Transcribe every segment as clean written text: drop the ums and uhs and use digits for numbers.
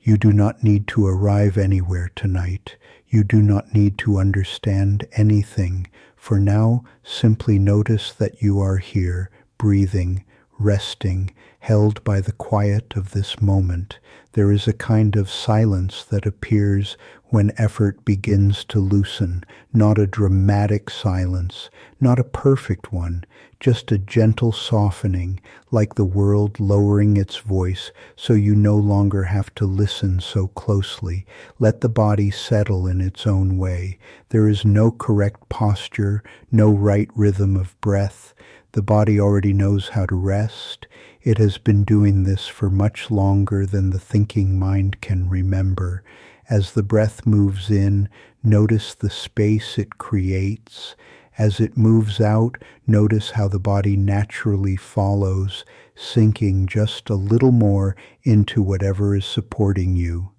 You do not need to arrive anywhere tonight. You do not need to understand anything. For now, simply notice that you are here, breathing, resting, held by the quiet of this moment. There is a kind of silence that appears when effort begins to loosen, not a dramatic silence, not a perfect one, just a gentle softening, like the world lowering its voice so you no longer have to listen so closely. Let the body settle in its own way. There is no correct posture, no right rhythm of breath. The body already knows how to rest. It has been doing this for much longer than the thinking mind can remember. As the breath moves in, notice the space it creates. As it moves out, notice how the body naturally follows, sinking just a little more into whatever is supporting you.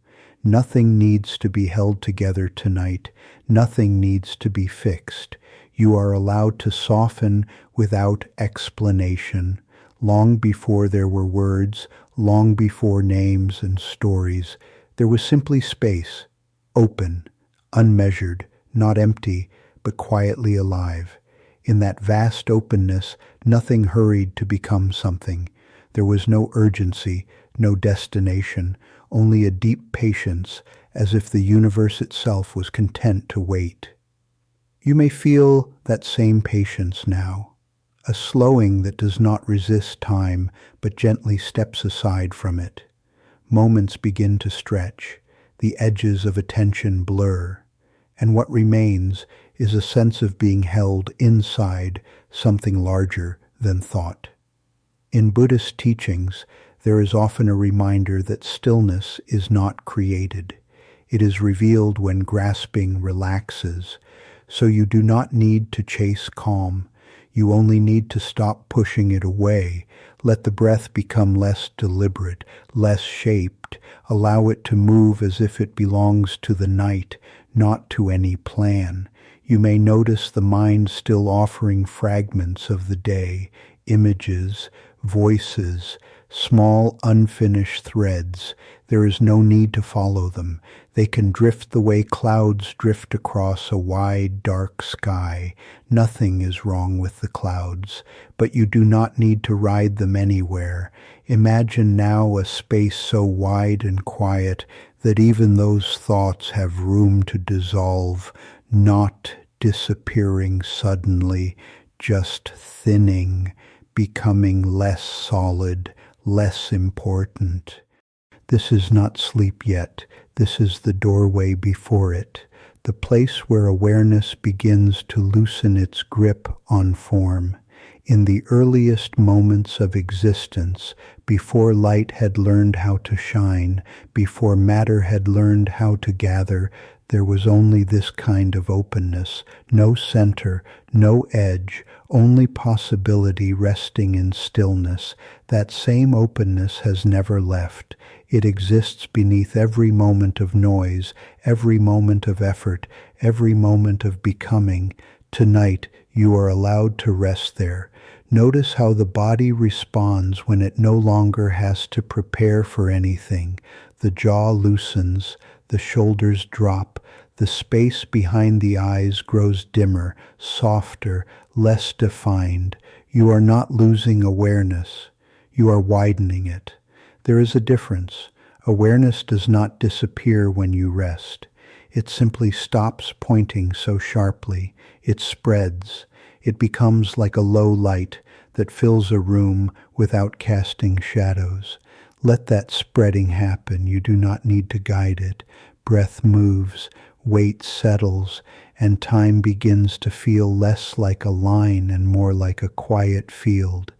Nothing needs to be held together tonight. Nothing needs to be fixed. You are allowed to soften without explanation. Long before there were words, long before names and stories, there was simply space, open, unmeasured, not empty, but quietly alive. In that vast openness, nothing hurried to become something. There was no urgency, no destination, only a deep patience, as if the universe itself was content to wait. You may feel that same patience now, a slowing that does not resist time, but gently steps aside from it. Moments begin to stretch, the edges of attention blur, and what remains is a sense of being held inside something larger than thought. In Buddhist teachings, there is often a reminder that stillness is not created. It is revealed when grasping relaxes, so you do not need to chase calm. You only need to stop pushing it away. Let the breath become less deliberate, less shaped. Allow it to move as if it belongs to the night, not to any plan. You may notice the mind still offering fragments of the day, images, voices, small unfinished threads. There is no need to follow them. They can drift the way clouds drift across a wide, dark sky. Nothing is wrong with the clouds, but you do not need to ride them anywhere. Imagine now a space so wide and quiet that even those thoughts have room to dissolve, not disappearing suddenly, just thinning, becoming less solid, less important. This is not sleep yet. This is the doorway before it, the place where awareness begins to loosen its grip on form. In the earliest moments of existence, before light had learned how to shine, before matter had learned how to gather, there was only this kind of openness, no center, no edge, only possibility resting in stillness. That same openness has never left. It exists beneath every moment of noise, every moment of effort, every moment of becoming. Tonight, you are allowed to rest there. Notice how the body responds when it no longer has to prepare for anything. The jaw loosens, the shoulders drop, the space behind the eyes grows dimmer, softer, less defined. You are not losing awareness. You are widening it. There is a difference. Awareness does not disappear when you rest. It simply stops pointing so sharply. It spreads. It becomes like a low light that fills a room without casting shadows. Let that spreading happen. You do not need to guide it. Breath moves, weight settles, and time begins to feel less like a line and more like a quiet field.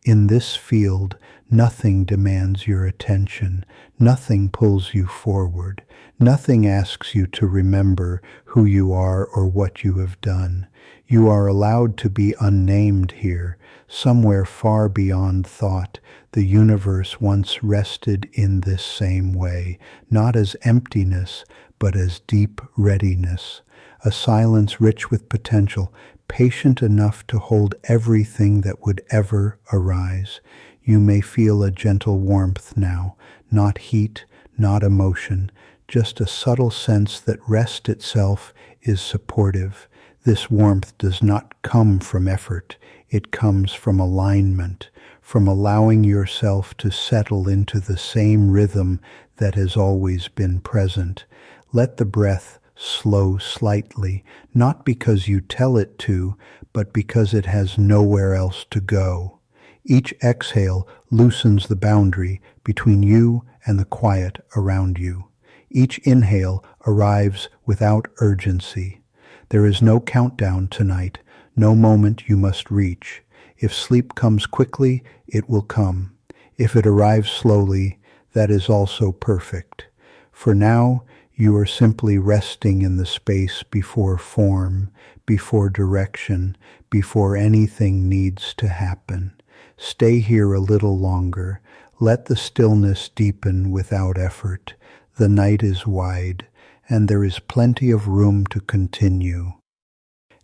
In this field, nothing demands your attention. Nothing pulls you forward. Nothing asks you to remember who you are or what you have done. You are allowed to be unnamed here, somewhere far beyond thought. The universe once rested in this same way, not as emptiness, but as deep readiness. A silence rich with potential, patient enough to hold everything that would ever arise. You may feel a gentle warmth now, not heat, not emotion, just a subtle sense that rest itself is supportive. This warmth does not come from effort. It comes from alignment, from allowing yourself to settle into the same rhythm that has always been present. Let the breath slow slightly, not because you tell it to, but because it has nowhere else to go. Each exhale loosens the boundary between you and the quiet around you. Each inhale arrives without urgency. There is no countdown tonight, no moment you must reach. If sleep comes quickly, it will come. If it arrives slowly, that is also perfect. For now, you are simply resting in the space before form, before direction, before anything needs to happen. Stay here a little longer. Let the stillness deepen without effort. The night is wide, and there is plenty of room to continue.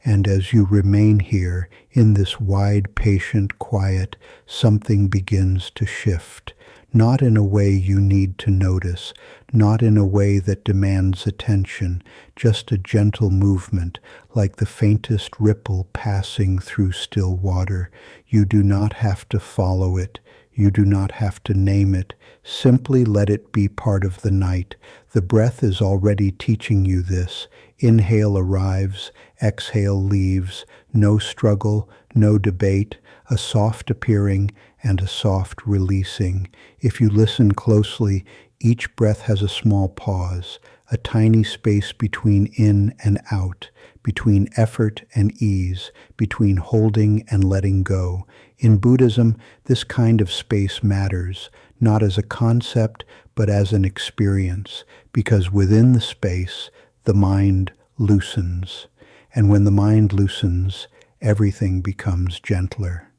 And as you remain here, in this wide, patient quiet, something begins to shift. Not in a way you need to notice, not in a way that demands attention, just a gentle movement, like the faintest ripple passing through still water. You do not have to follow it. You do not have to name it. Simply let it be part of the night. The breath is already teaching you this. Inhale arrives, exhale leaves. No struggle, no debate, a soft appearing and a soft releasing. If you listen closely, each breath has a small pause, a tiny space between in and out, between effort and ease, between holding and letting go. In Buddhism, this kind of space matters, not as a concept, but as an experience, because within the space, the mind loosens. And when the mind loosens, everything becomes gentler.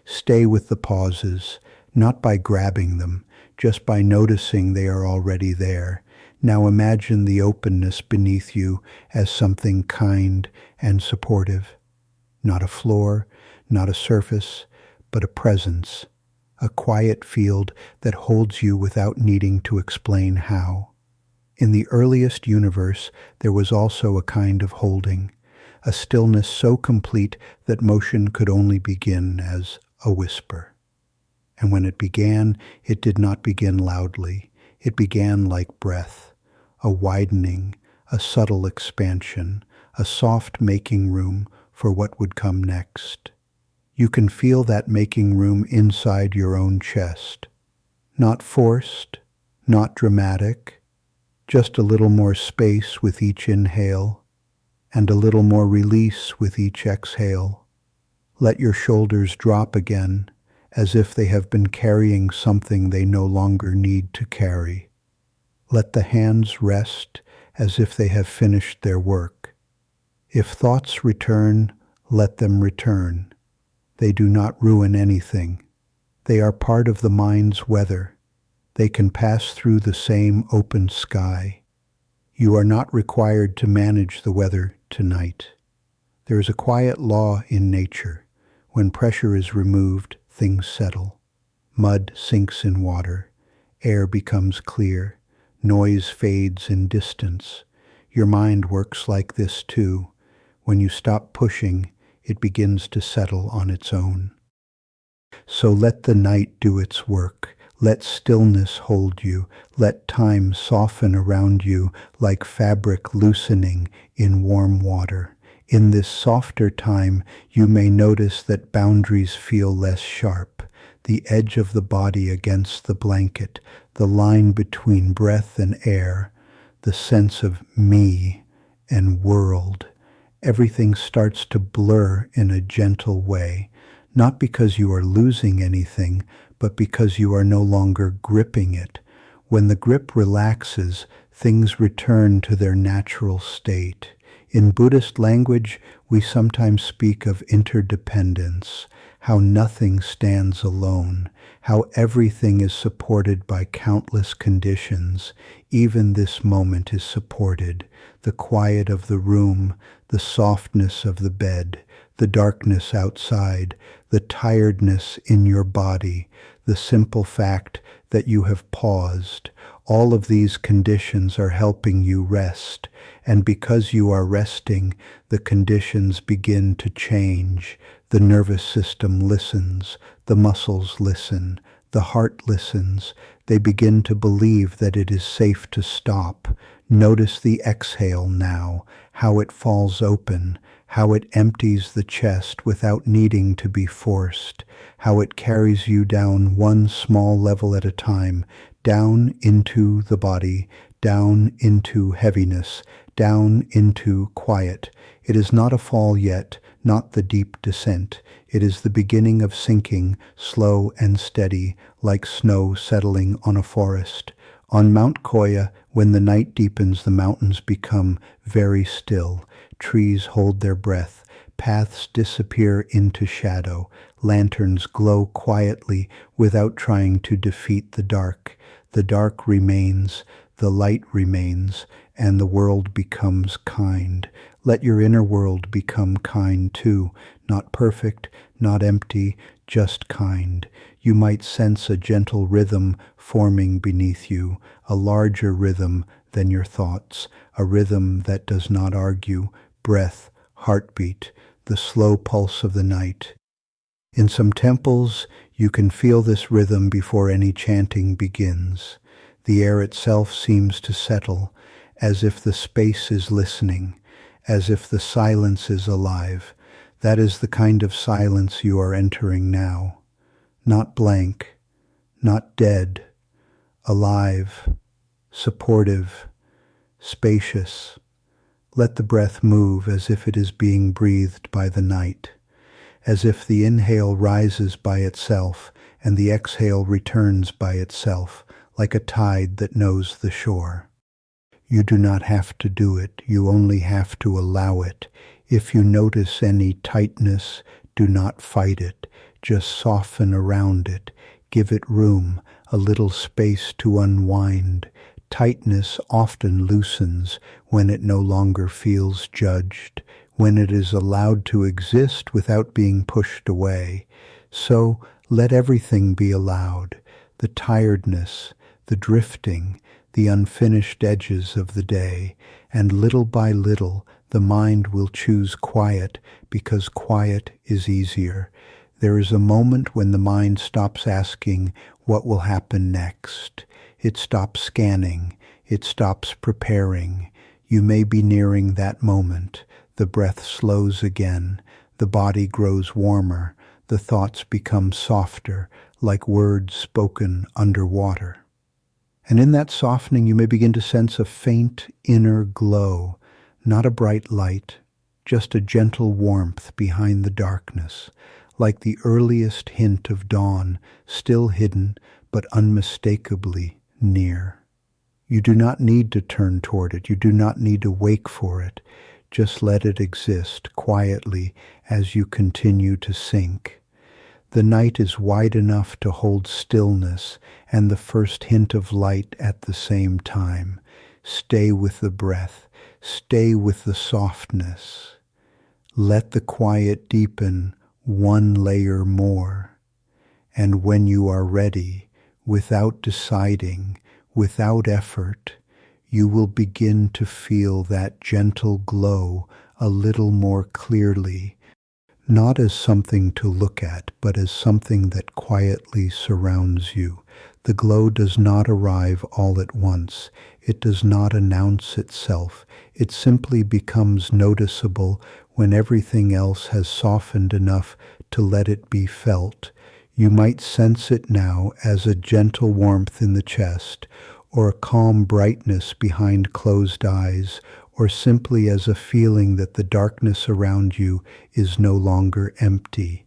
Stay with the pauses, not by grabbing them, just by noticing they are already there. Now imagine the openness beneath you as something kind and supportive. Not a floor, not a surface, but a presence, a quiet field that holds you without needing to explain how. In the earliest universe, there was also a kind of holding, a stillness so complete that motion could only begin as a whisper. And when it began, it did not begin loudly. It began like breath, a widening, a subtle expansion, a soft making room for what would come next. You can feel that making room inside your own chest. Not forced, not dramatic, just a little more space with each inhale, and a little more release with each exhale. Let your shoulders drop again, as if they have been carrying something they no longer need to carry. Let the hands rest as if they have finished their work. If thoughts return, let them return. They do not ruin anything. They are part of the mind's weather. They can pass through the same open sky. You are not required to manage the weather tonight. There is a quiet law in nature. When pressure is removed, things settle. Mud sinks in water. Air becomes clear. Noise fades in distance. Your mind works like this too. When you stop pushing, it begins to settle on its own. So let the night do its work. Let stillness hold you. Let time soften around you like fabric loosening in warm water. In this softer time, you may notice that boundaries feel less sharp. The edge of the body against the blanket, the line between breath and air, the sense of me and world. Everything starts to blur in a gentle way, not because you are losing anything, but because you are no longer gripping it. When the grip relaxes, things return to their natural state. In Buddhist language, we sometimes speak of interdependence, how nothing stands alone, how everything is supported by countless conditions. Even this moment is supported. The quiet of the room, the softness of the bed, the darkness outside, the tiredness in your body, the simple fact that you have paused. All of these conditions are helping you rest, and because you are resting, the conditions begin to change. The nervous system listens, the muscles listen, the heart listens. They begin to believe that it is safe to stop. Notice the exhale now, how it falls open, how it empties the chest without needing to be forced, how it carries you down one small level at a time, down into the body, down into heaviness, down into quiet. It is not a fall yet, not the deep descent. It is the beginning of sinking, slow and steady, like snow settling on a forest. On Mount Koya, when the night deepens, the mountains become very still. Trees hold their breath. Paths disappear into shadow. Lanterns glow quietly without trying to defeat the dark. The dark remains, the light remains, and the world becomes kind. Let your inner world become kind too, not perfect, not empty, just kind. You might sense a gentle rhythm forming beneath you, a larger rhythm than your thoughts, a rhythm that does not argue, breath, heartbeat, the slow pulse of the night. In some temples, you can feel this rhythm before any chanting begins. The air itself seems to settle, as if the space is listening, as if the silence is alive. That is the kind of silence you are entering now. Not blank, not dead, alive, supportive, spacious. Let the breath move as if it is being breathed by the night, as if the inhale rises by itself and the exhale returns by itself, like a tide that knows the shore. You do not have to do it, you only have to allow it. If you notice any tightness, do not fight it, just soften around it. Give it room, a little space to unwind. Tightness often loosens when it no longer feels judged, when it is allowed to exist without being pushed away. So let everything be allowed, the tiredness, the drifting, the unfinished edges of the day, and little by little the mind will choose quiet because quiet is easier. There is a moment when the mind stops asking what will happen next. It stops scanning. It stops preparing. You may be nearing that moment. The breath slows again. The body grows warmer. The thoughts become softer, like words spoken underwater. And in that softening, you may begin to sense a faint inner glow, not a bright light, just a gentle warmth behind the darkness, like the earliest hint of dawn, still hidden but unmistakably near. You do not need to turn toward it. You do not need to wake for it. Just let it exist quietly as you continue to sink. The night is wide enough to hold stillness and the first hint of light at the same time. Stay with the breath. Stay with the softness. Let the quiet deepen one layer more. And when you are ready, without deciding, without effort, you will begin to feel that gentle glow a little more clearly, not as something to look at, but as something that quietly surrounds you. The glow does not arrive all at once. It does not announce itself. It simply becomes noticeable when everything else has softened enough to let it be felt. You might sense it now as a gentle warmth in the chest, or a calm brightness behind closed eyes, or simply as a feeling that the darkness around you is no longer empty.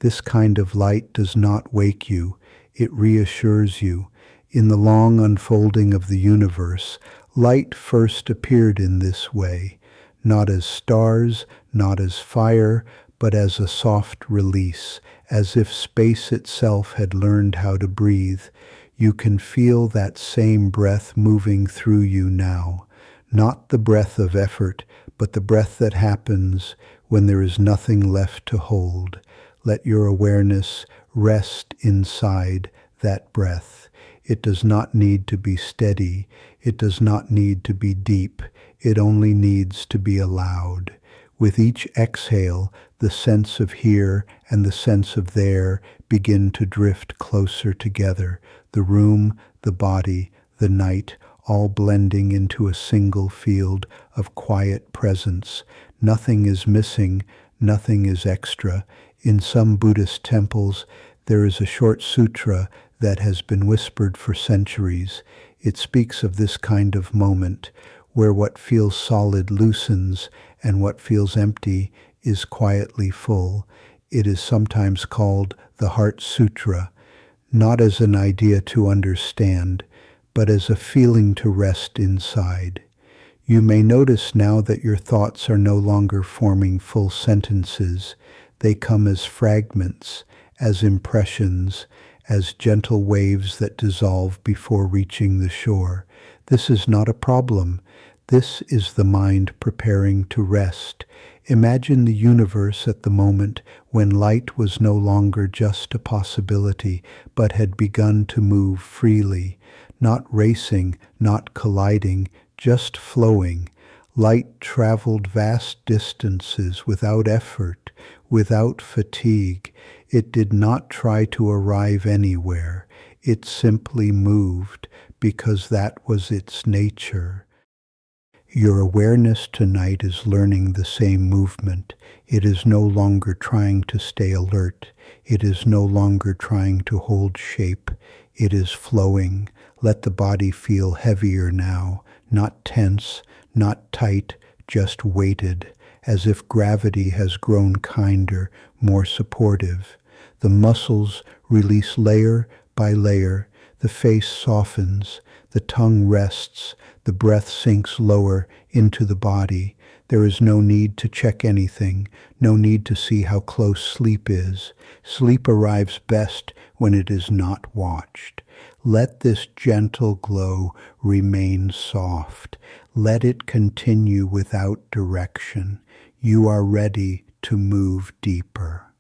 This kind of light does not wake you, it reassures you. In the long unfolding of the universe, light first appeared in this way, not as stars, not as fire, but as a soft release, as if space itself had learned how to breathe. You can feel that same breath moving through you now. Not the breath of effort, but the breath that happens when there is nothing left to hold. Let your awareness rest inside that breath. It does not need to be steady. It does not need to be deep. It only needs to be allowed. With each exhale, the sense of here and the sense of there begin to drift closer together. The room, the body, the night, all blending into a single field of quiet presence. Nothing is missing, nothing is extra. In some Buddhist temples, there is a short sutra that has been whispered for centuries. It speaks of this kind of moment where what feels solid loosens and what feels empty is quietly full. It is sometimes called the Heart Sutra, not as an idea to understand, but as a feeling to rest inside. You may notice now that your thoughts are no longer forming full sentences. They come as fragments, as impressions, as gentle waves that dissolve before reaching the shore. This is not a problem. This is the mind preparing to rest. Imagine the universe at the moment when light was no longer just a possibility, but had begun to move freely, not racing, not colliding, just flowing. Light traveled vast distances without effort, without fatigue. It did not try to arrive anywhere. It simply moved because that was its nature. Your awareness tonight is learning the same movement. It is no longer trying to stay alert. It is no longer trying to hold shape. It is flowing. Let the body feel heavier now, not tense, not tight, just weighted, as if gravity has grown kinder, more supportive. The muscles release layer by layer. The face softens. The tongue rests. The breath sinks lower into the body. There is no need to check anything, no need to see how close sleep is. Sleep arrives best when it is not watched. Let this gentle glow remain soft. Let it continue without direction. You are ready to move deeper.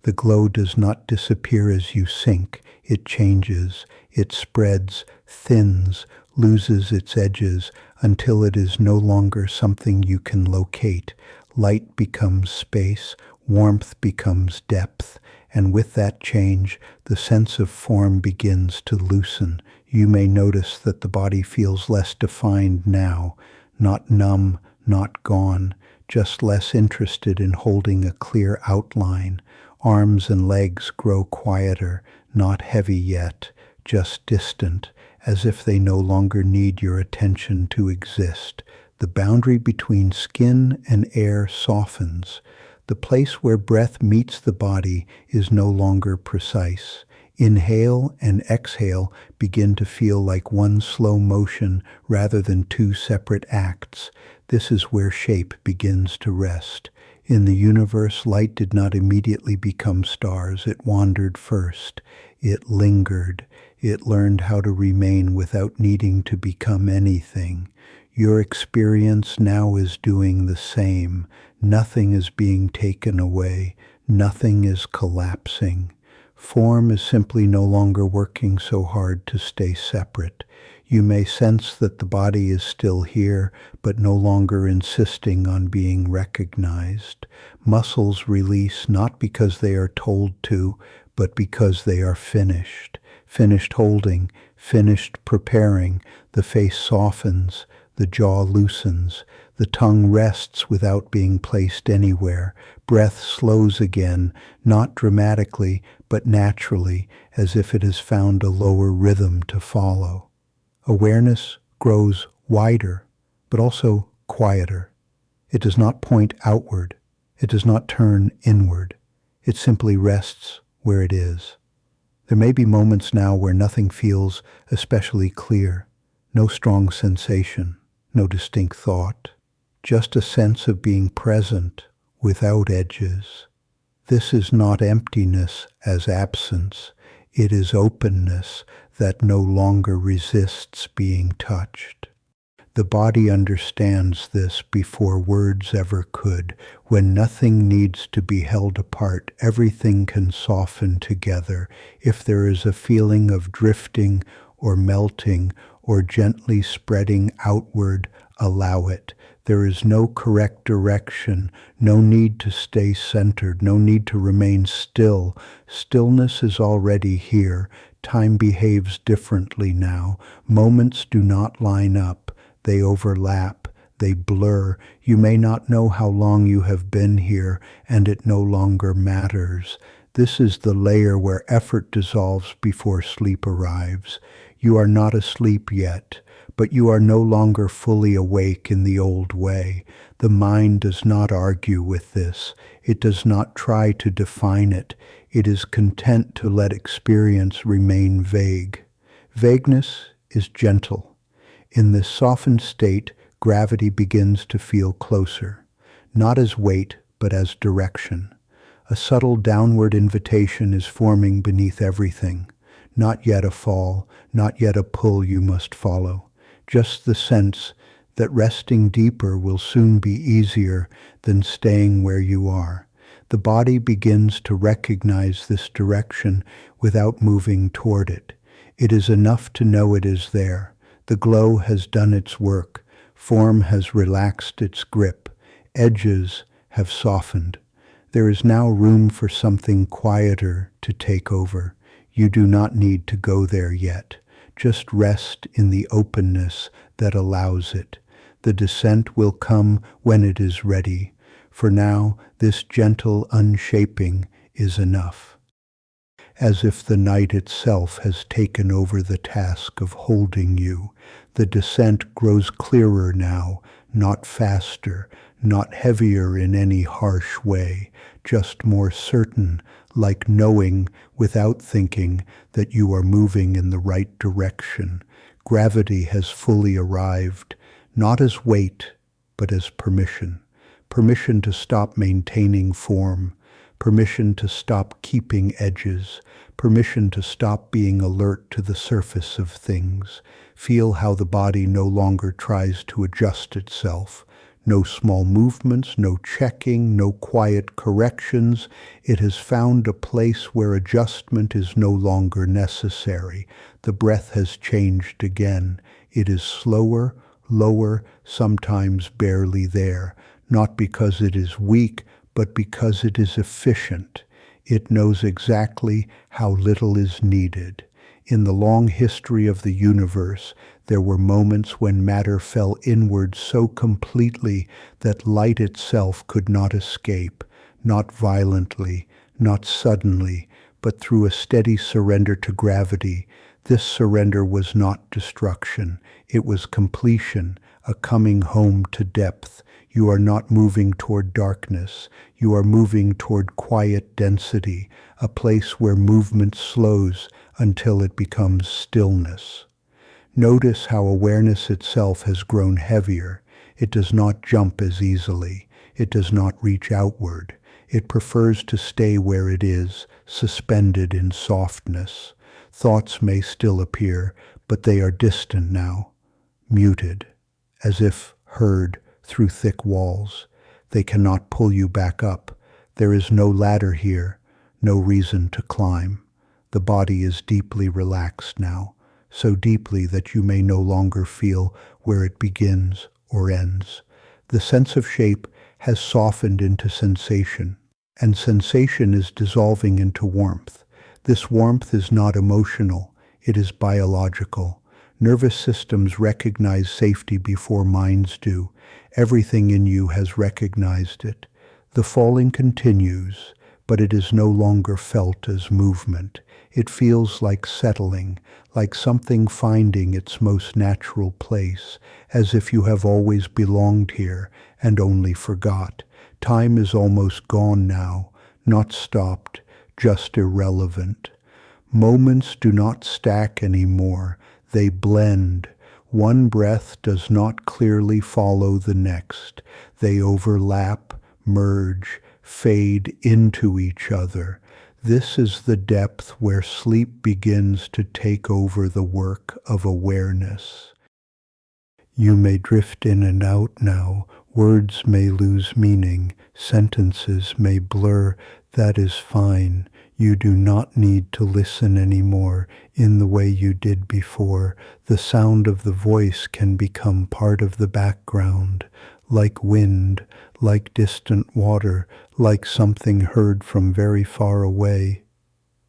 The glow does not disappear as you sink. It changes, it spreads, thins, loses its edges until it is no longer something you can locate. Light becomes space, warmth becomes depth, and with that change, the sense of form begins to loosen. You may notice that the body feels less defined now, not numb, not gone, just less interested in holding a clear outline. Arms and legs grow quieter, not heavy yet, just distant, as if they no longer need your attention to exist. The boundary between skin and air softens. The place where breath meets the body is no longer precise. Inhale and exhale begin to feel like one slow motion rather than two separate acts. This is where shape begins to rest. In the universe, light did not immediately become stars. It wandered first. It lingered. It learned how to remain without needing to become anything. Your experience now is doing the same. Nothing is being taken away. Nothing is collapsing. Form is simply no longer working so hard to stay separate. You may sense that the body is still here, but no longer insisting on being recognized. Muscles release not because they are told to, but because they are finished. Finished holding, finished preparing. The face softens, the jaw loosens. The tongue rests without being placed anywhere. Breath slows again, not dramatically, but naturally, as if it has found a lower rhythm to follow. Awareness grows wider, but also quieter. It does not point outward. It does not turn inward. It simply rests where it is. There may be moments now where nothing feels especially clear, no strong sensation, no distinct thought, just a sense of being present without edges. This is not emptiness as absence. It is openness that no longer resists being touched. The body understands this before words ever could. When nothing needs to be held apart, everything can soften together. If there is a feeling of drifting or melting or gently spreading outward, allow it. There is no correct direction, no need to stay centered, no need to remain still. Stillness is already here. Time behaves differently now. Moments do not line up. They overlap. They blur. You may not know how long you have been here, and it no longer matters. This is the layer where effort dissolves before sleep arrives. You are not asleep yet, but you are no longer fully awake in the old way. The mind does not argue with this. It does not try to define it. It is content to let experience remain vague. Vagueness is gentle. In this softened state, gravity begins to feel closer, not as weight, but as direction. A subtle downward invitation is forming beneath everything. Not yet a fall, not yet a pull you must follow. Just the sense that resting deeper will soon be easier than staying where you are. The body begins to recognize this direction without moving toward it. It is enough to know it is there. The glow has done its work. Form has relaxed its grip. Edges have softened. There is now room for something quieter to take over. You do not need to go there yet. Just rest in the openness that allows it. The descent will come when it is ready. For now, this gentle unshaping is enough. As if the night itself has taken over the task of holding you, the descent grows clearer now, not faster, not heavier in any harsh way, just more certain, like knowing without thinking that you are moving in the right direction. Gravity has fully arrived, not as weight, but as permission. Permission to stop maintaining form, permission to stop keeping edges, permission to stop being alert to the surface of things. Feel how the body no longer tries to adjust itself. No small movements, no checking, no quiet corrections. It has found a place where adjustment is no longer necessary. The breath has changed again. It is slower, lower, sometimes barely there. Not because it is weak, but because it is efficient. It knows exactly how little is needed. In the long history of the universe, there were moments when matter fell inward so completely that light itself could not escape, not violently, not suddenly, but through a steady surrender to gravity. This surrender was not destruction. It was completion, a coming home to depth. You are not moving toward darkness. You are moving toward quiet density, a place where movement slows until it becomes stillness. Notice how awareness itself has grown heavier. It does not jump as easily. It does not reach outward. It prefers to stay where it is, suspended in softness. Thoughts may still appear, but they are distant now, muted, as if heard through thick walls. They cannot pull you back up. There is no ladder here, no reason to climb. The body is deeply relaxed now, so deeply that you may no longer feel where it begins or ends. The sense of shape has softened into sensation, and sensation is dissolving into warmth. This warmth is not emotional, it is biological. Nervous systems recognize safety before minds do. Everything in you has recognized it. The falling continues, but it is no longer felt as movement. It feels like settling, like something finding its most natural place, as if you have always belonged here and only forgot. Time is almost gone now, not stopped, just irrelevant. Moments do not stack anymore, they blend. One breath does not clearly follow the next. They overlap, merge, fade into each other. This is the depth where sleep begins to take over the work of awareness. You may drift in and out now. Words may lose meaning. Sentences may blur. That is fine. You do not need to listen anymore in the way you did before. The sound of the voice can become part of the background, like wind, like distant water, like something heard from very far away.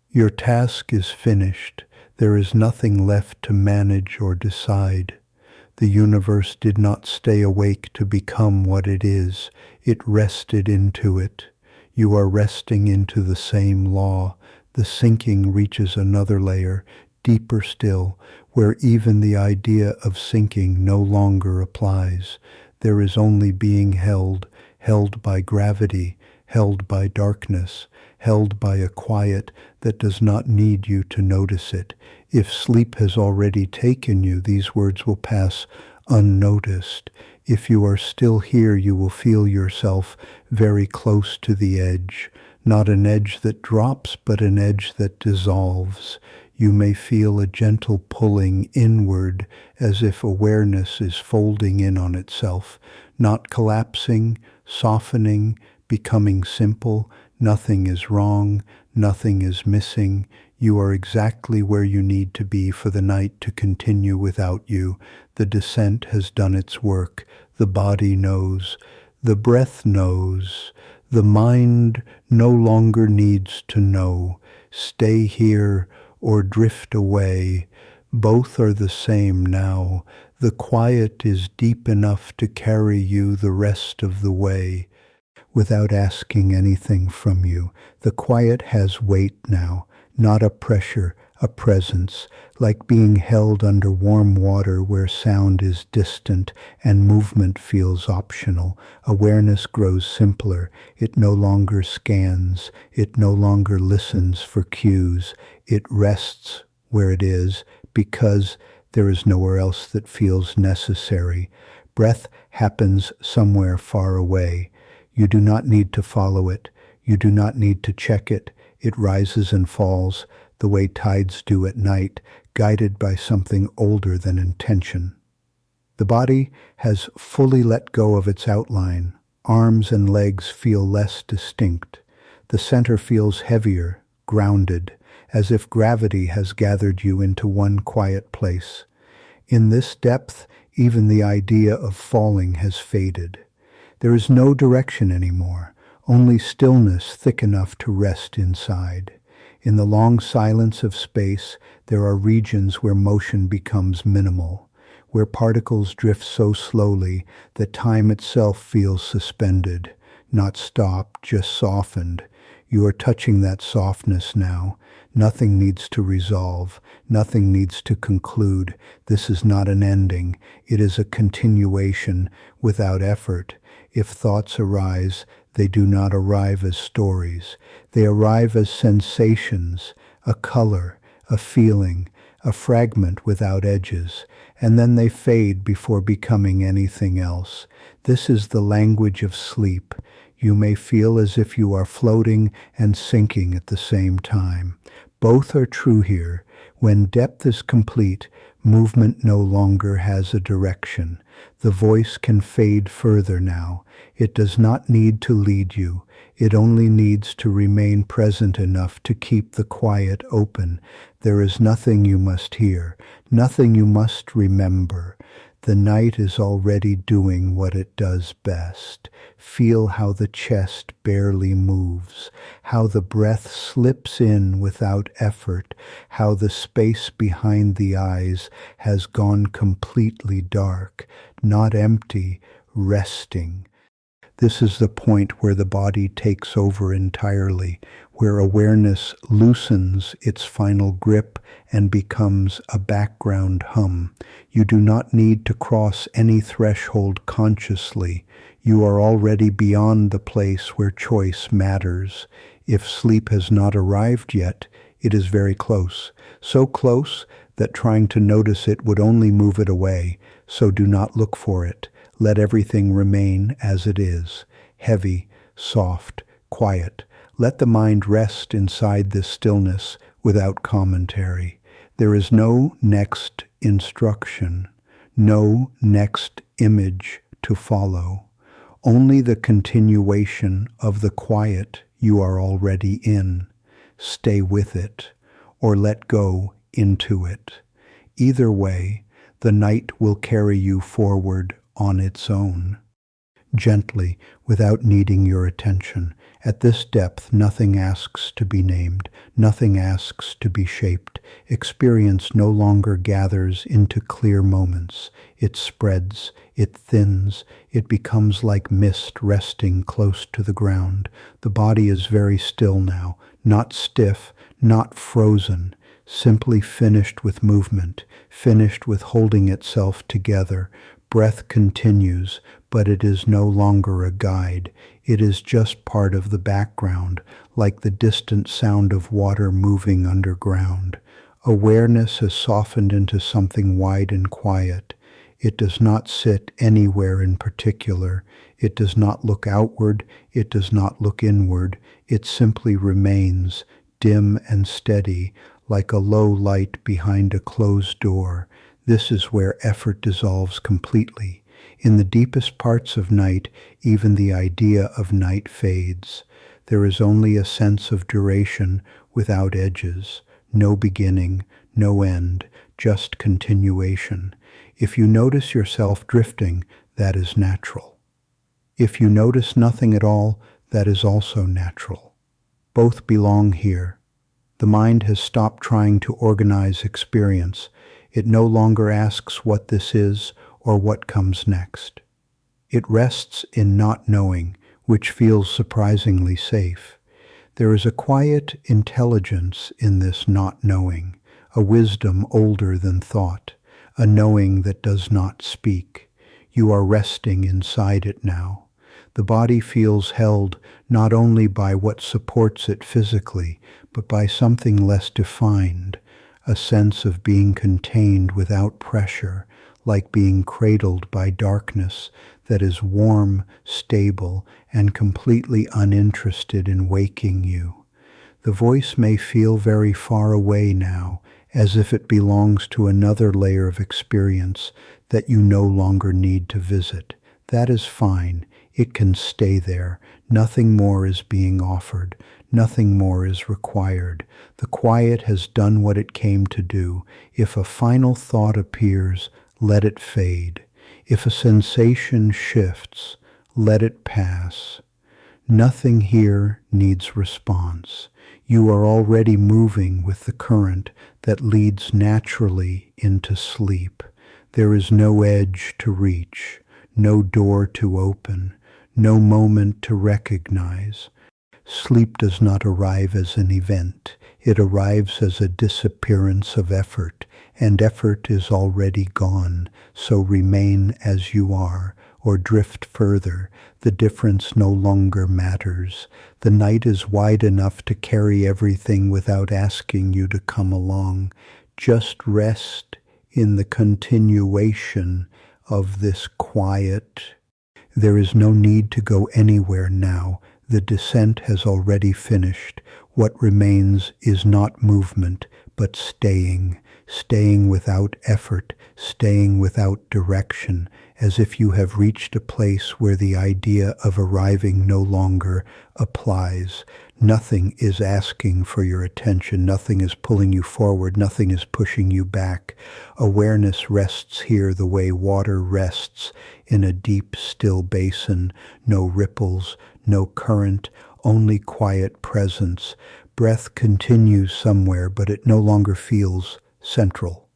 Your task is finished. There is nothing left to manage or decide. The universe did not stay awake to become what it is. It rested into it. You are resting into the same law. The sinking reaches another layer, deeper still, where even the idea of sinking no longer applies. There is only being held, held by gravity, held by darkness, held by a quiet that does not need you to notice it. If sleep has already taken you, these words will pass unnoticed. If you are still here, you will feel yourself very close to the edge, not an edge that drops, but an edge that dissolves. You may feel a gentle pulling inward as if awareness is folding in on itself, not collapsing, softening, becoming simple. Nothing is wrong, nothing is missing. You are exactly where you need to be for the night to continue without you. The descent has done its work. The body knows. The breath knows. The mind no longer needs to know. Stay here or drift away. Both are the same now. The quiet is deep enough to carry you the rest of the way without asking anything from you. The quiet has weight now, not a pressure, a presence, like being held under warm water where sound is distant and movement feels optional. Awareness grows simpler. It no longer scans. It no longer listens for cues. It rests where it is because there is nowhere else that feels necessary. Breath happens somewhere far away. You do not need to follow it. You do not need to check it. It rises and falls the way tides do at night, guided by something older than intention. The body has fully let go of its outline. Arms and legs feel less distinct. The center feels heavier, grounded, as if gravity has gathered you into one quiet place. In this depth, even the idea of falling has faded. There is no direction anymore, only stillness thick enough to rest inside. In the long silence of space, there are regions where motion becomes minimal, where particles drift so slowly that time itself feels suspended, not stopped, just softened. You are touching that softness now. Nothing needs to resolve. Nothing needs to conclude. This is not an ending. It is a continuation without effort. If thoughts arise, they do not arrive as stories. They arrive as sensations, a color, a feeling, a fragment without edges, and then they fade before becoming anything else. This is the language of sleep. You may feel as if you are floating and sinking at the same time. Both are true here. When depth is complete, movement no longer has a direction. The voice can fade further now. It does not need to lead you. It only needs to remain present enough to keep the quiet open. There is nothing you must hear, nothing you must remember. The night is already doing what it does best. Feel how the chest barely moves, how the breath slips in without effort, how the space behind the eyes has gone completely dark, not empty, resting. This is the point where the body takes over entirely, where awareness loosens its final grip and becomes a background hum. You do not need to cross any threshold consciously. You are already beyond the place where choice matters. If sleep has not arrived yet, it is very close. So close that trying to notice it would only move it away. So do not look for it. Let everything remain as it is, heavy, soft, quiet. Let the mind rest inside this stillness without commentary. There is no next instruction, No next image to follow, only the continuation of the quiet you are already in. Stay with it, or let go into it. Either way, the night will carry you forward on its own. Gently, without needing your attention. At this depth, nothing asks to be named, nothing asks to be shaped. Experience no longer gathers into clear moments. It spreads, it thins, it becomes like mist resting close to the ground. The body is very still now, not stiff, not frozen, simply finished with movement, finished with holding itself together. Breath continues, but it is no longer a guide. It is just part of the background, like the distant sound of water moving underground. Awareness has softened into something wide and quiet. It does not sit anywhere in particular. It does not look outward. It does not look inward. It simply remains, dim and steady, like a low light behind a closed door. This is where effort dissolves completely. In the deepest parts of night, even the idea of night fades. There is only a sense of duration without edges, no beginning, no end, just continuation. If you notice yourself drifting, that is natural. If you notice nothing at all, that is also natural. Both belong here. The mind has stopped trying to organize experience. It no longer asks what this is or what comes next. It rests in not knowing, which feels surprisingly safe. There is a quiet intelligence in this not knowing, a wisdom older than thought, a knowing that does not speak. You are resting inside it now. The body feels held not only by what supports it physically, but by something less defined, a sense of being contained without pressure, like being cradled by darkness that is warm, stable, and completely uninterested in waking you. The voice may feel very far away now, as if it belongs to another layer of experience that you no longer need to visit. That is fine. It can stay there. Nothing more is being offered. Nothing more is required. The quiet has done what it came to do. If a final thought appears, let it fade. If a sensation shifts, let it pass. Nothing here needs response. You are already moving with the current that leads naturally into sleep. There is no edge to reach, no door to open, no moment to recognize. Sleep does not arrive as an event. It arrives as a disappearance of effort, and effort is already gone, so remain as you are, or drift further. The difference no longer matters. The night is wide enough to carry everything without asking you to come along. Just rest in the continuation of this quiet. There is no need to go anywhere now. The descent has already finished. What remains is not movement, but staying without effort, staying without direction, as if you have reached a place where the idea of arriving no longer applies. Nothing is asking for your attention. Nothing is pulling you forward. Nothing is pushing you back. Awareness rests here the way water rests in a deep, still basin. No ripples, no current, only quiet presence. Breath continues somewhere, but it no longer feels central.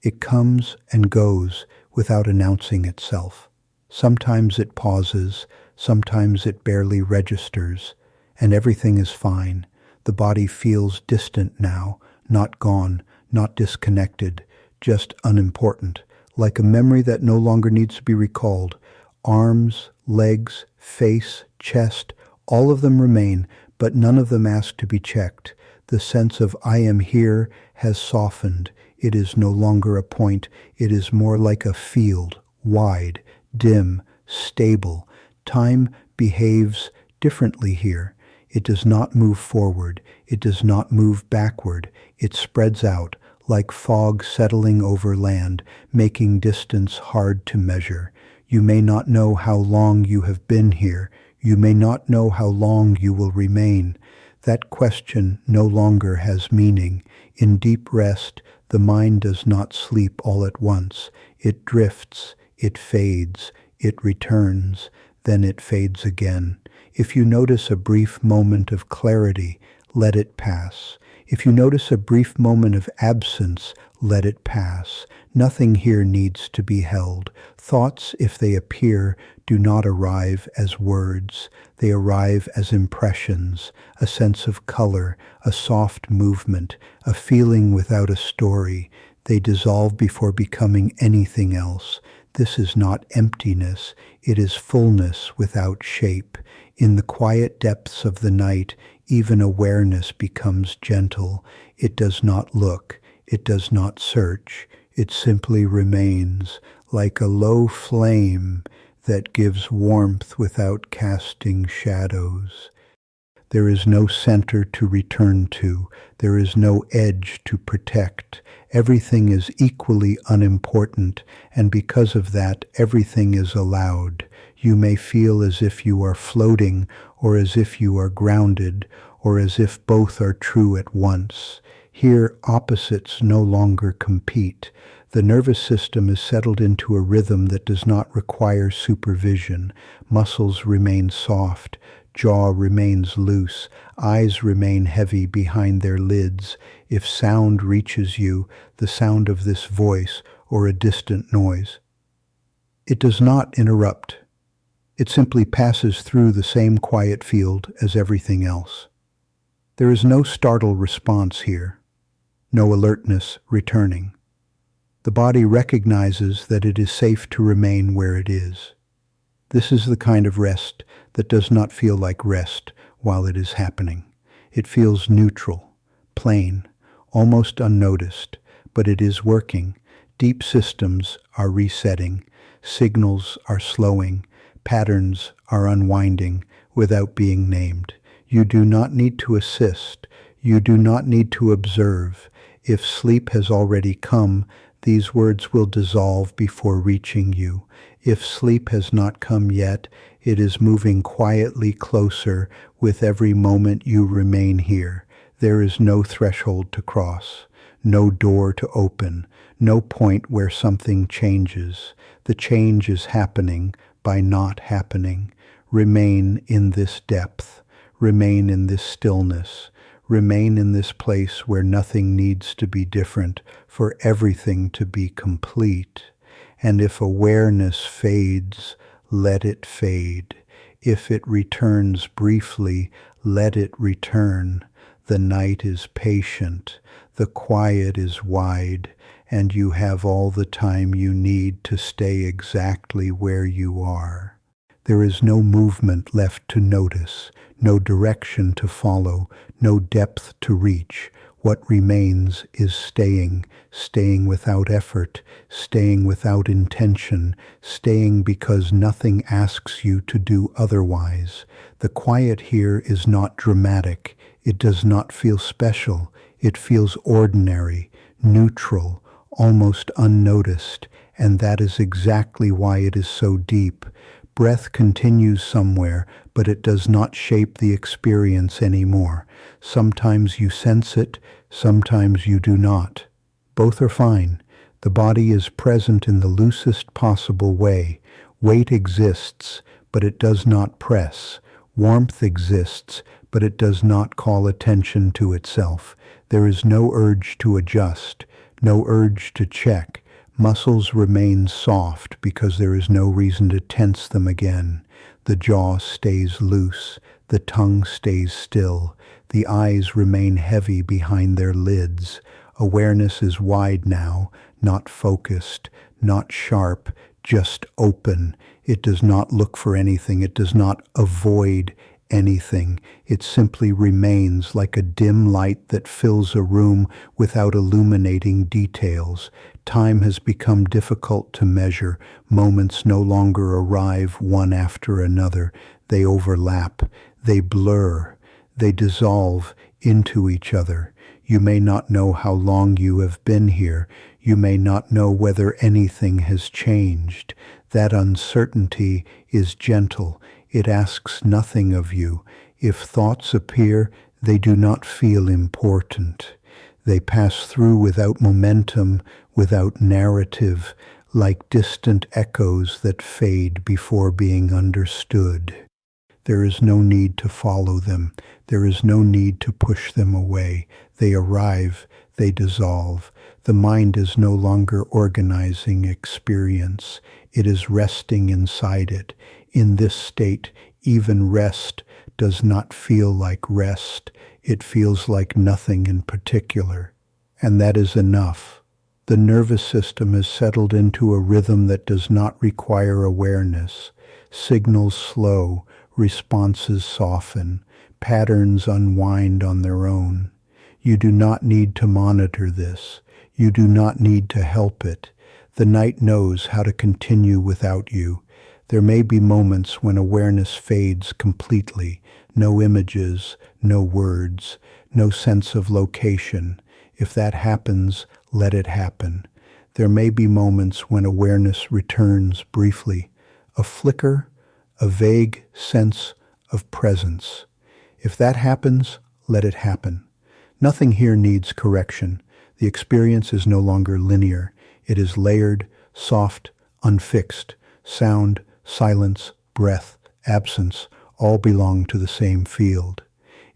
It comes and goes without announcing itself. Sometimes it pauses, sometimes it barely registers, and everything is fine. The body feels distant now, not gone, not disconnected, just unimportant, like a memory that no longer needs to be recalled. Arms, legs, face, chest, all of them remain, but none of them ask to be checked. The sense of I am here has softened. It is no longer a point. It is more like a field, wide, dim, stable. Time behaves differently here. It does not move forward. It does not move backward. It spreads out like fog settling over land, making distance hard to measure. You may not know how long you have been here. You may not know how long you will remain. That question no longer has meaning. In deep rest, the mind does not sleep all at once. It drifts, it fades, it returns, then it fades again. If you notice a brief moment of clarity, let it pass. If you notice a brief moment of absence, let it pass. Nothing here needs to be held. Thoughts, if they appear, do not arrive as words. They arrive as impressions, a sense of color, a soft movement, a feeling without a story. They dissolve before becoming anything else. This is not emptiness. It is fullness without shape. In the quiet depths of the night, even awareness becomes gentle. It does not look. It does not search. It simply remains, like a low flame that gives warmth without casting shadows. There is no center to return to. There is no edge to protect. Everything is equally unimportant, and because of that, everything is allowed. You may feel as if you are floating, or as if you are grounded, or as if both are true at once. Here, opposites no longer compete. The nervous system is settled into a rhythm that does not require supervision. Muscles remain soft. Jaw remains loose. Eyes remain heavy behind their lids. If sound reaches you, the sound of this voice or a distant noise, it does not interrupt. It simply passes through the same quiet field as everything else. There is no startled response here, no alertness returning. The body recognizes that it is safe to remain where it is. This is the kind of rest that does not feel like rest while it is happening. It feels neutral, plain, almost unnoticed, but it is working. Deep systems are resetting, signals are slowing, patterns are unwinding without being named. You do not need to assist. You do not need to observe. If sleep has already come, these words will dissolve before reaching you. If sleep has not come yet, it is moving quietly closer with every moment you remain here. There is no threshold to cross, no door to open, no point where something changes. The change is happening by not happening. Remain in this depth. Remain in this stillness. Remain in this place where nothing needs to be different for everything to be complete. And if awareness fades, let it fade. If it returns briefly, let it return. The night is patient, the quiet is wide, and you have all the time you need to stay exactly where you are. There is no movement left to notice, no direction to follow, no depth to reach. What remains is staying, staying without effort, staying without intention, staying because nothing asks you to do otherwise. The quiet here is not dramatic. It does not feel special. It feels ordinary, neutral, almost unnoticed, and that is exactly why it is so deep. Breath continues somewhere, but it does not shape the experience anymore. Sometimes you sense it, sometimes you do not. Both are fine. The body is present in the loosest possible way. Weight exists, but it does not press. Warmth exists, but it does not call attention to itself. There is no urge to adjust, no urge to check. Muscles remain soft because there is no reason to tense them again. The jaw stays loose, the tongue stays still, the eyes remain heavy behind their lids. Awareness is wide now, not focused, not sharp, just open. It does not look for anything, it does not avoid anything. It simply remains like a dim light that fills a room without illuminating details. Time has become difficult to measure. Moments no longer arrive one after another. They overlap. They blur. They dissolve into each other. You may not know how long you have been here. You may not know whether anything has changed. That uncertainty is gentle. It asks nothing of you. If thoughts appear, they do not feel important. They pass through without momentum, without narrative, like distant echoes that fade before being understood. There is no need to follow them. There is no need to push them away. They arrive, they dissolve. The mind is no longer organizing experience. It is resting inside it. In this state, even rest does not feel like rest. It feels like nothing in particular. And that is enough. The nervous system is settled into a rhythm that does not require awareness. Signals slow, responses soften, patterns unwind on their own. You do not need to monitor this. You do not need to help it. The night knows how to continue without you. There may be moments when awareness fades completely. No images, no words, no sense of location. If that happens, let it happen. There may be moments when awareness returns briefly. A flicker, a vague sense of presence. If that happens, let it happen. Nothing here needs correction. The experience is no longer linear. It is layered, soft, unfixed. Sound, silence, breath, absence, all belong to the same field.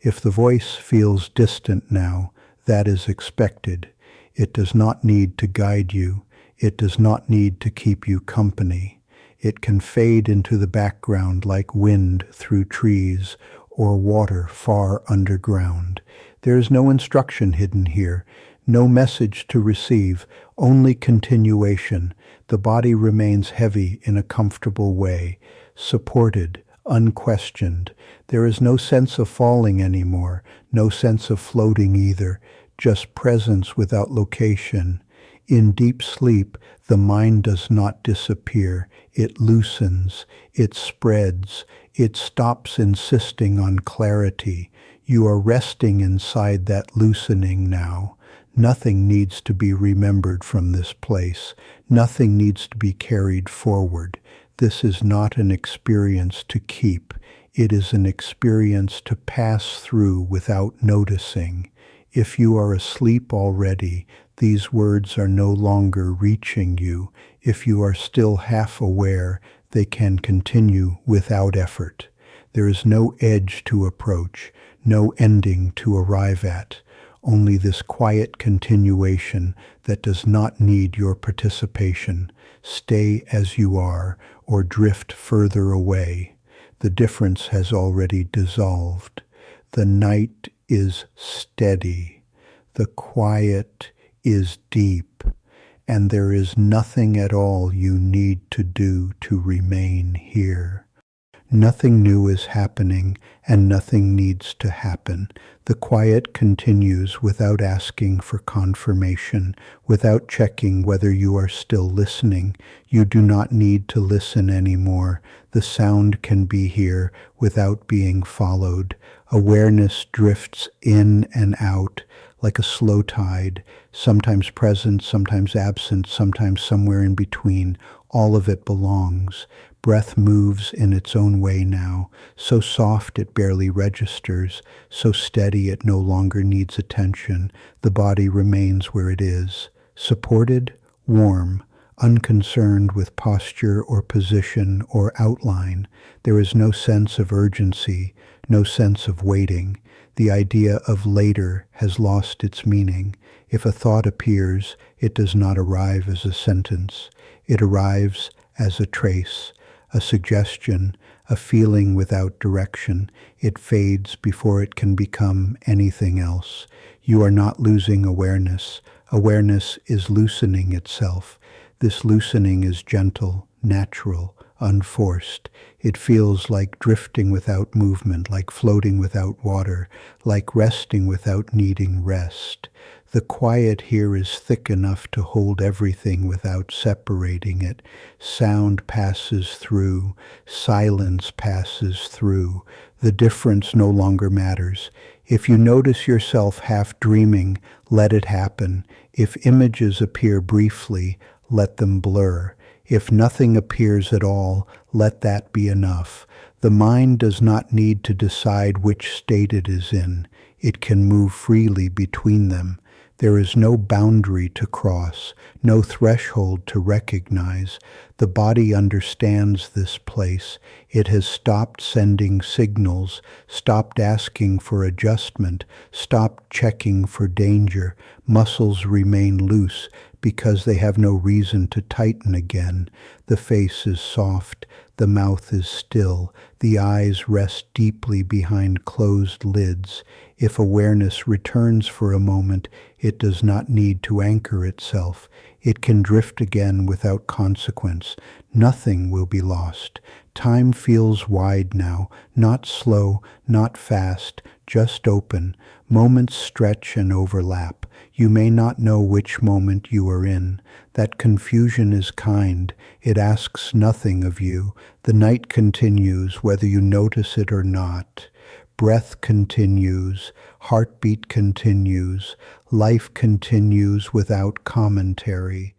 If the voice feels distant now, that is expected. It does not need to guide you. It does not need to keep you company. It can fade into the background like wind through trees or water far underground. There is no instruction hidden here, no message to receive, only continuation. The body remains heavy in a comfortable way, supported, unquestioned. There is no sense of falling anymore, no sense of floating either, just presence without location. In deep sleep, the mind does not disappear. It loosens, it spreads, it stops insisting on clarity. You are resting inside that loosening now. Nothing needs to be remembered from this place. Nothing needs to be carried forward. This is not an experience to keep. It is an experience to pass through without noticing. If you are asleep already, these words are no longer reaching you. If you are still half aware, they can continue without effort. There is no edge to approach, no ending to arrive at, only this quiet continuation that does not need your participation. Stay as you are or drift further away. The difference has already dissolved. The night is steady. The quiet is deep, and there is nothing at all you need to do to remain here. Nothing new is happening, and nothing needs to happen. The quiet continues without asking for confirmation, without checking whether you are still listening. You do not need to listen anymore. The sound can be here without being followed. Awareness drifts in and out like a slow tide, sometimes present, sometimes absent, sometimes somewhere in between. All of it belongs. Breath moves in its own way now, so soft it barely registers, so steady it no longer needs attention. The body remains where it is, supported, warm, unconcerned with posture or position or outline. There is no sense of urgency, no sense of waiting. The idea of later has lost its meaning. If a thought appears, it does not arrive as a sentence. It arrives as a trace, a suggestion, a feeling without direction. It fades before it can become anything else. You are not losing awareness. Awareness is loosening itself. This loosening is gentle, natural, unforced. It feels like drifting without movement, like floating without water, like resting without needing rest. The quiet here is thick enough to hold everything without separating it. Sound passes through, silence passes through. The difference no longer matters. If you notice yourself half dreaming, let it happen. If images appear briefly, let them blur. If nothing appears at all, let that be enough. The mind does not need to decide which state it is in. It can move freely between them. There is no boundary to cross, no threshold to recognize. The body understands this place. It has stopped sending signals, stopped asking for adjustment, stopped checking for danger. Muscles remain loose because they have no reason to tighten again. The face is soft, the mouth is still, the eyes rest deeply behind closed lids. If awareness returns for a moment, it does not need to anchor itself. It can drift again without consequence. Nothing will be lost. Time feels wide now, not slow, not fast, just open. Moments stretch and overlap. You may not know which moment you are in. That confusion is kind. It asks nothing of you. The night continues, whether you notice it or not. Breath continues, heartbeat continues, life continues without commentary.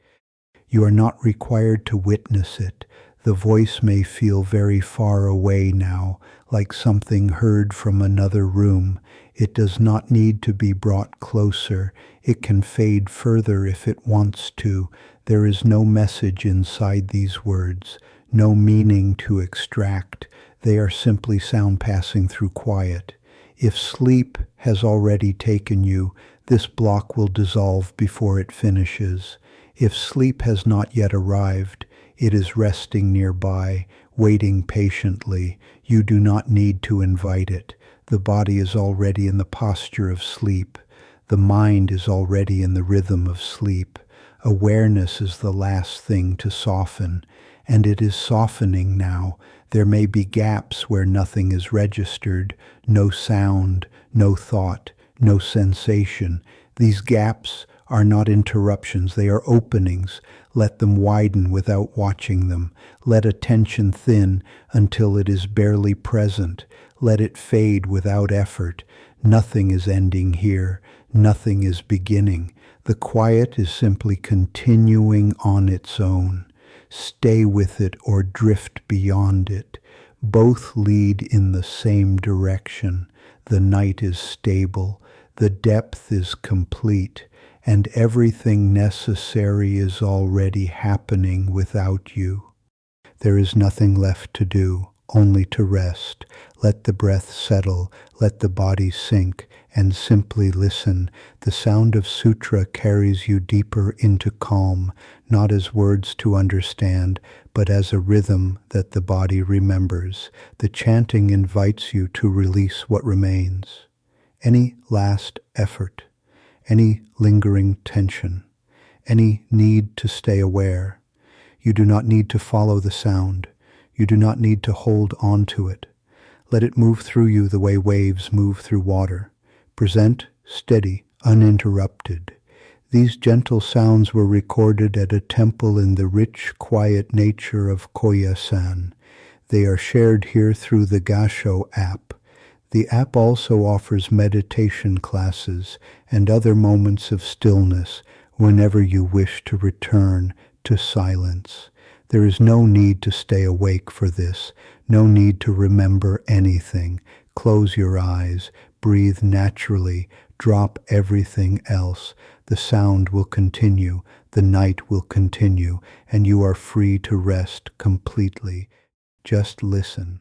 You are not required to witness it. The voice may feel very far away now, like something heard from another room. It does not need to be brought closer. It can fade further if it wants to. There is no message inside these words, no meaning to extract. They are simply sound passing through quiet. If sleep has already taken you, this block will dissolve before it finishes. If sleep has not yet arrived, it is resting nearby, waiting patiently. You do not need to invite it. The body is already in the posture of sleep. The mind is already in the rhythm of sleep. Awareness is the last thing to soften, and it is softening now. There may be gaps where nothing is registered, no sound, no thought, no sensation. These gaps are not interruptions, they are openings. Let them widen without watching them. Let attention thin until it is barely present. Let it fade without effort. Nothing is ending here. Nothing is beginning. The quiet is simply continuing on its own. Stay with it or drift beyond it. Both lead in the same direction. The night is stable. The depth is complete. And everything necessary is already happening without you. There is nothing left to do, only to rest. Let the breath settle, let the body sink, and simply listen. The sound of sutra carries you deeper into calm, not as words to understand, but as a rhythm that the body remembers. The chanting invites you to release what remains. Any last effort, any lingering tension, any need to stay aware. You do not need to follow the sound. You do not need to hold on to it. Let it move through you the way waves move through water. Present, steady, uninterrupted. These gentle sounds were recorded at a temple in the rich, quiet nature of Koya-san. They are shared here through the Gassho app. The app also offers meditation classes and other moments of stillness whenever you wish to return to silence. There is no need to stay awake for this, no need to remember anything. Close your eyes, breathe naturally, drop everything else. The sound will continue, the night will continue, and you are free to rest completely. Just listen.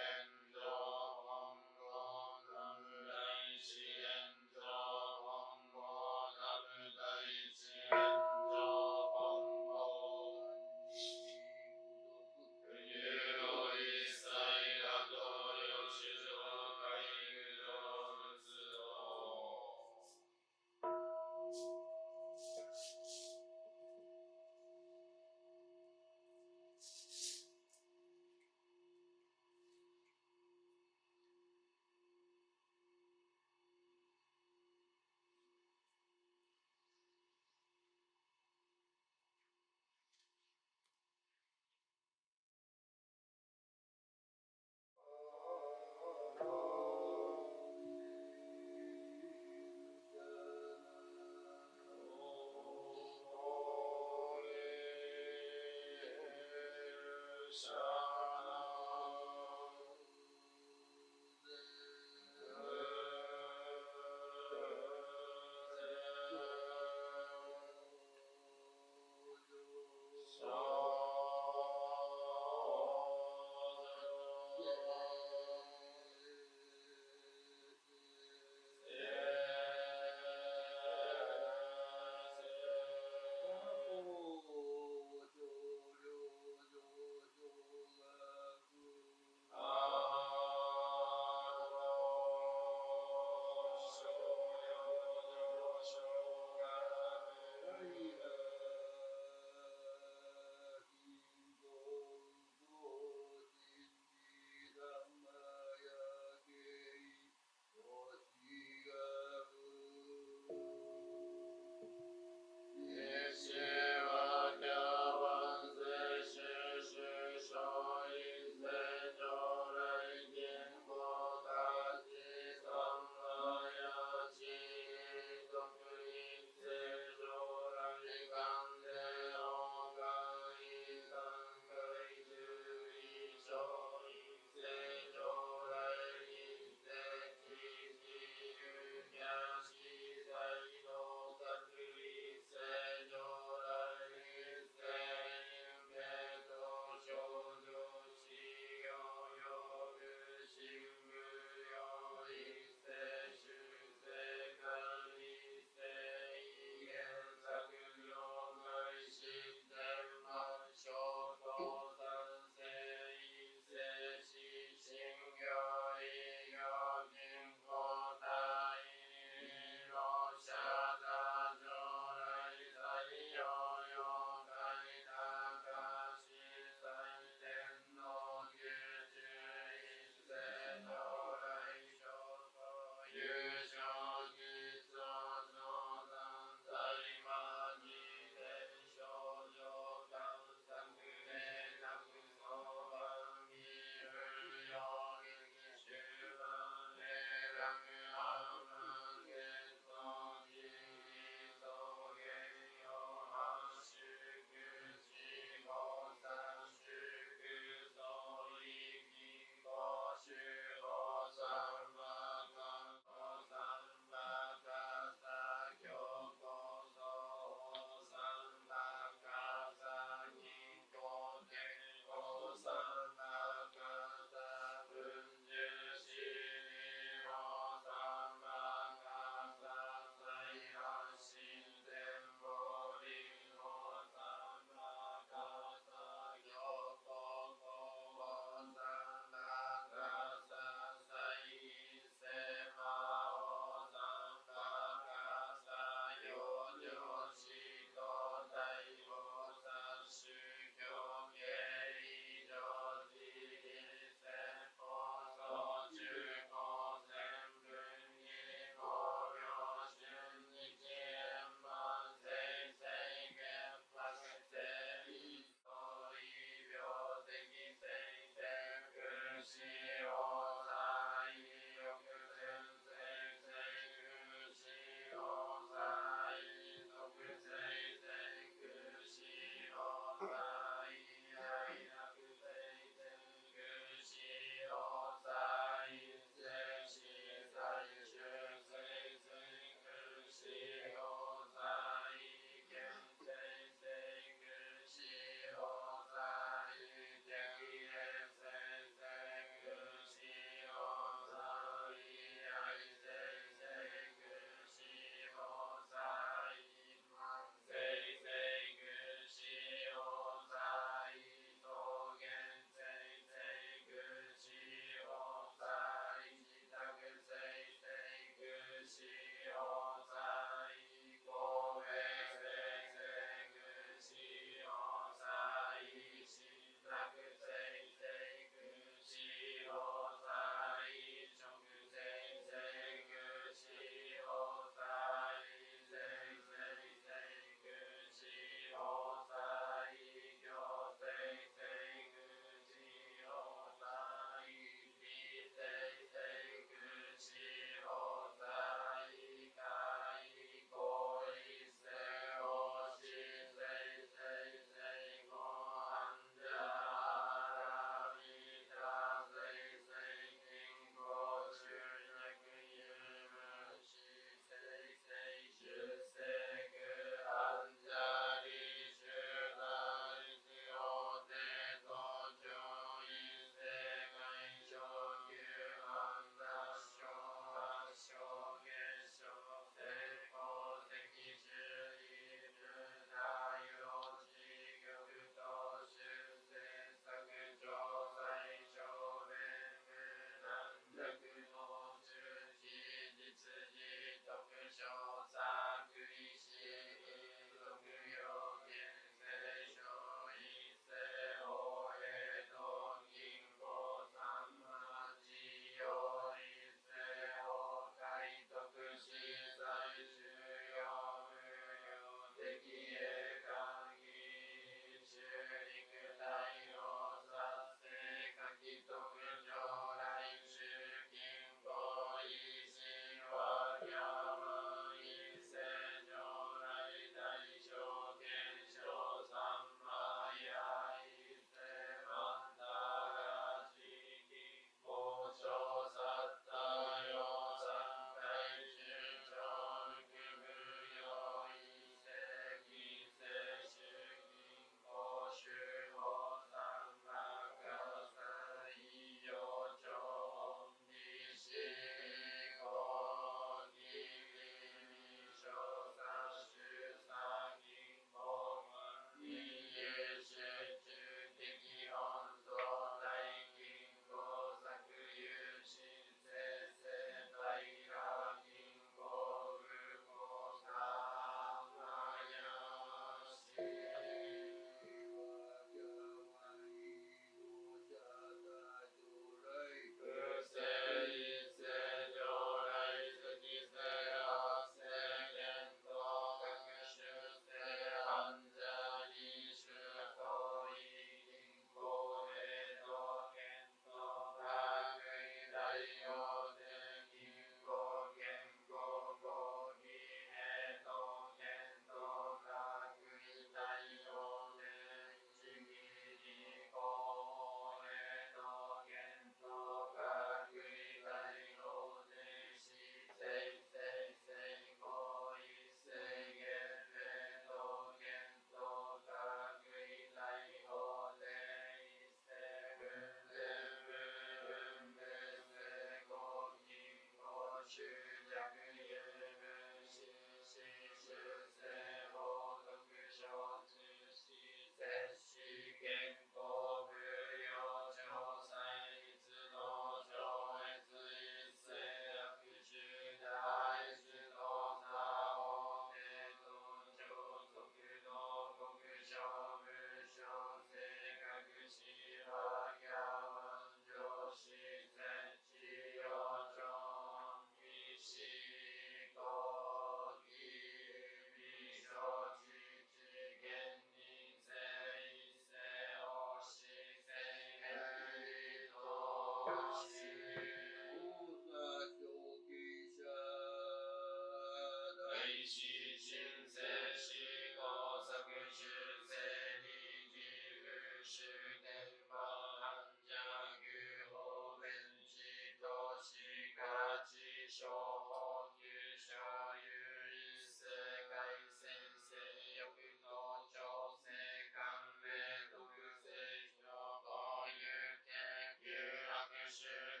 Shit.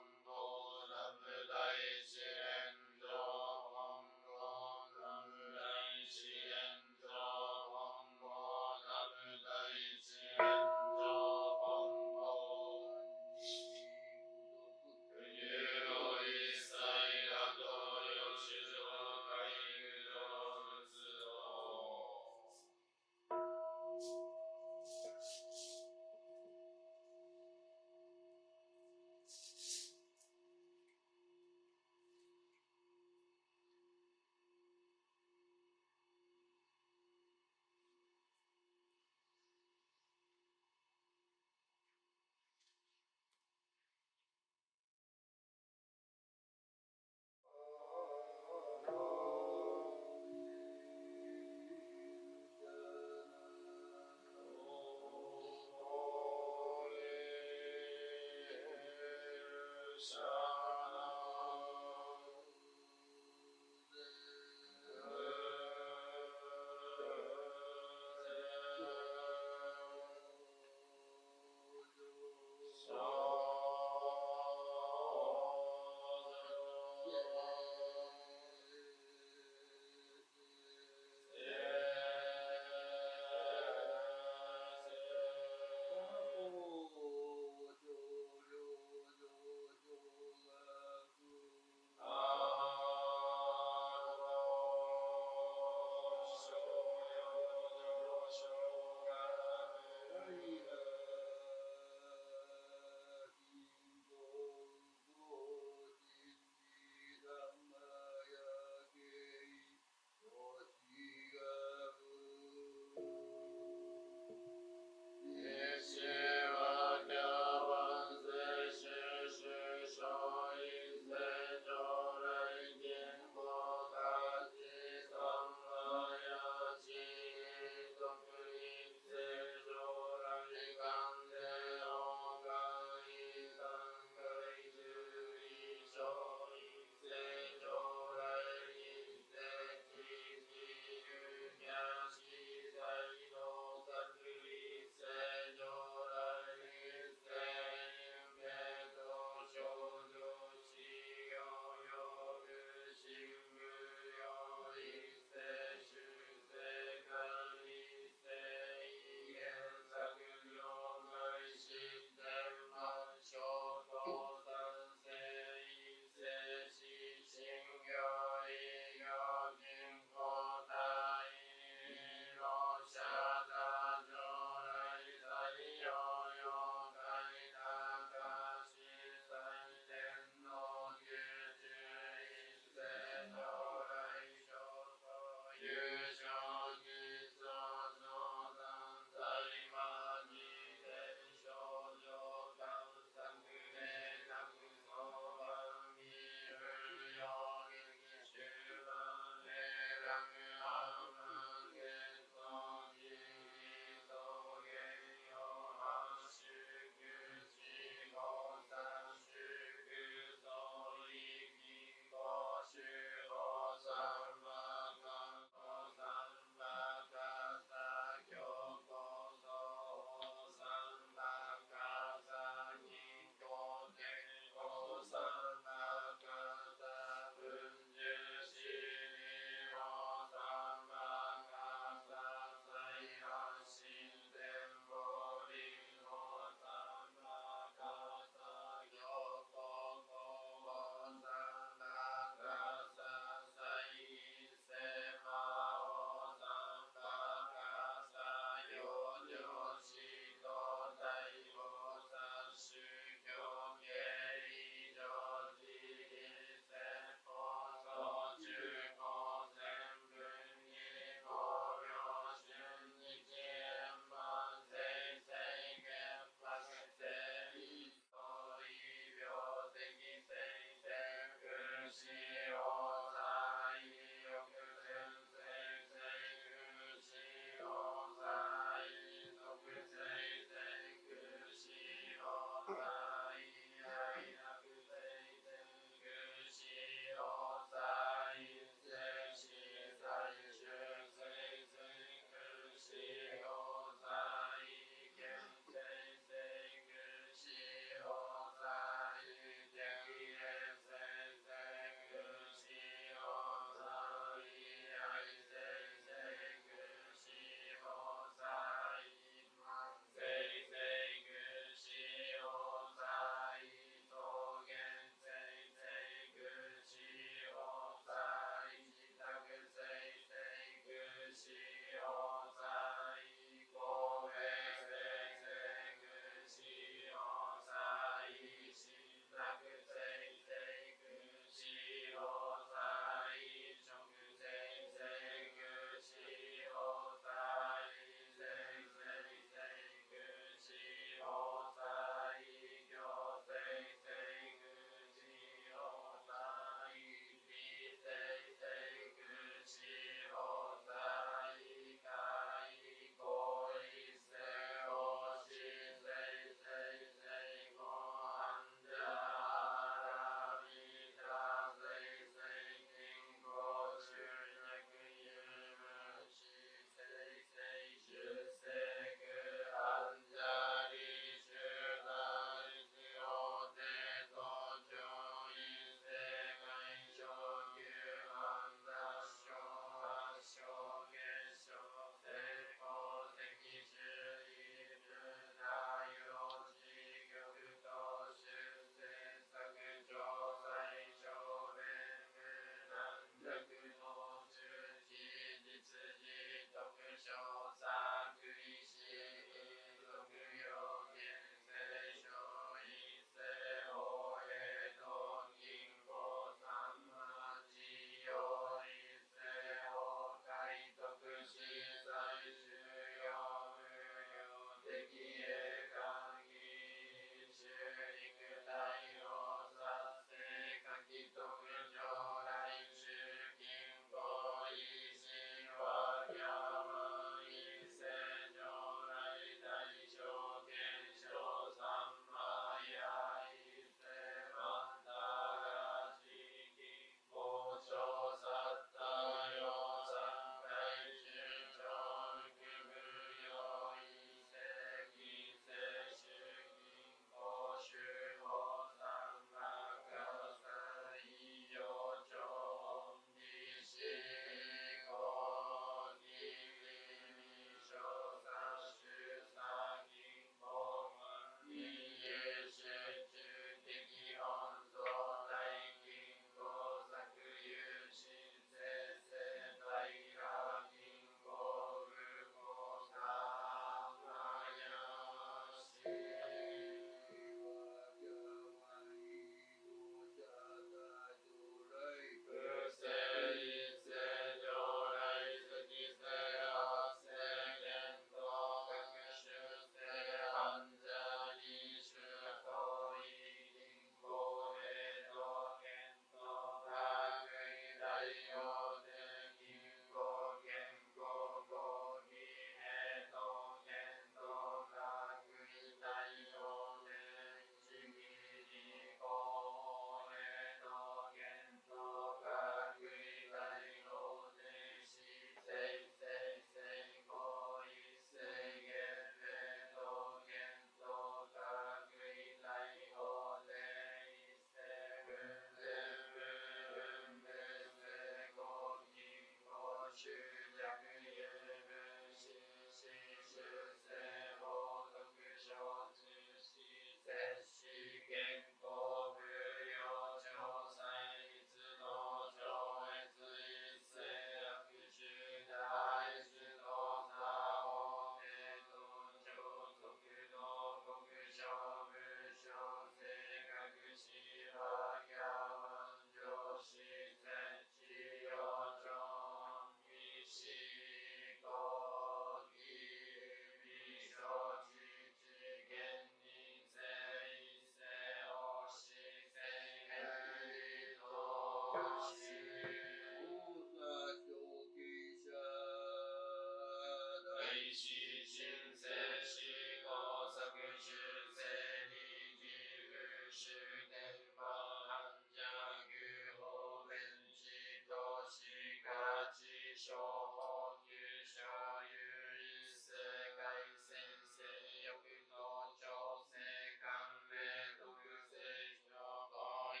小法入小有一世界先生欲の調整関連特性小法有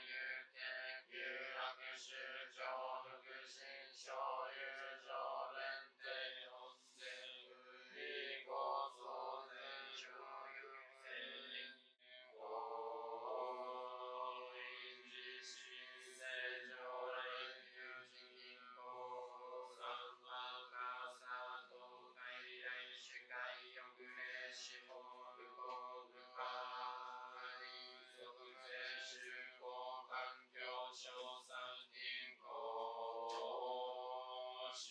研究学習上福心小有上連定本然無理構想前小有戦因地心正常来有人銀行三万化さ東海来主海欲霊死法無効無化即税修法環境小三銀行主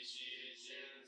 しし